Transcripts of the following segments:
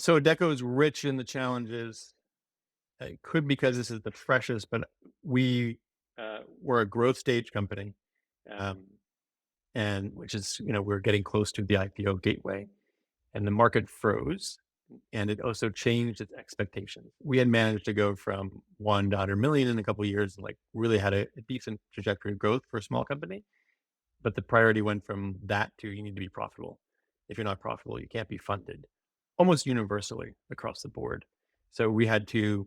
So Adecco is rich in the challenges. It could because this is the freshest, but we we're a growth stage company, um, and which is we're getting close to the IPO gateway, and the market froze, and it also changed its expectations. We had managed to go from 1 to 100 million in a couple of years, and like really had a decent trajectory of growth for a small company. But the priority went from that to you need to be profitable. If you're not profitable, you can't be funded, almost universally across the board. So we had to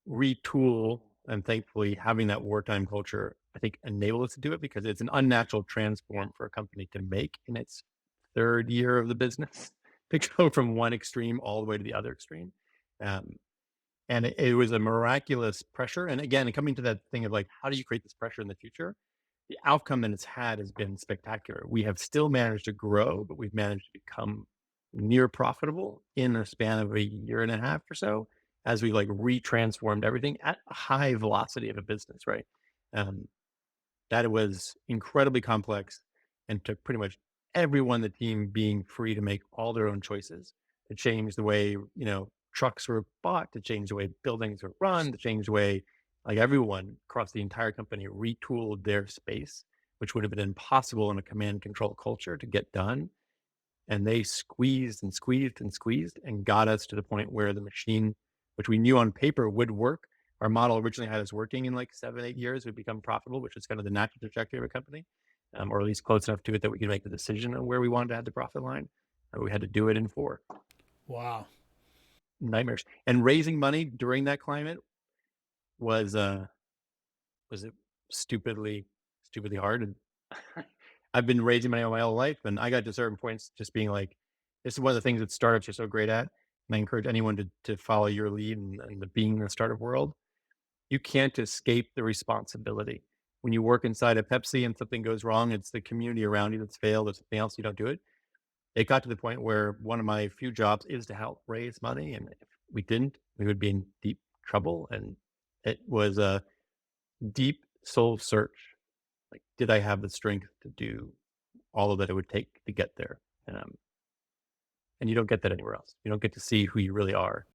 retool, and thankfully having that wartime culture, I think, enabled us to do it because it's an unnatural transform for a company to make in its third year of the business to go from one extreme all the way to the other extreme. Um, and it was a miraculous pressure. And again, coming to that thing of like, how do you create this pressure in the future? The outcome that it's had has been spectacular. We have still managed to grow, but we've managed to become near profitable in a span of a year and a half or so as we like retransformed everything at a high velocity of a business, right? Um, that was incredibly complex and took pretty much everyone on the team being free to make all their own choices to change the way, trucks were bought, to change the way buildings were run, to change the way like everyone across the entire company retooled their space, which would have been impossible in a command control culture to get done. And they squeezed and squeezed and squeezed and got us to the point where the machine, which we knew on paper would work, our model originally had us working in like 7, 8 years, would become profitable, which is kind of the natural trajectory of a company, or at least close enough to it that we could make the decision on where we wanted to have the profit line. We had to do it in 4 Wow. nightmares. And raising money during that climate was it stupidly hard. And I've been raising money all my whole life, and I got to certain points just being like, this is one of the things that startups are so great at. And I encourage anyone to follow your lead and the being in the startup world. You can't escape the responsibility. When you work inside of Pepsi and something goes wrong, it's the community around you that's failed. If something else, you don't do it. It got to the point where one of my few jobs is to help raise money. And if we didn't, we would be in deep trouble. And it was a deep soul search. Like, did I have the strength to do all of that it would take to get there? And you don't get that anywhere else. You don't get to see who you really are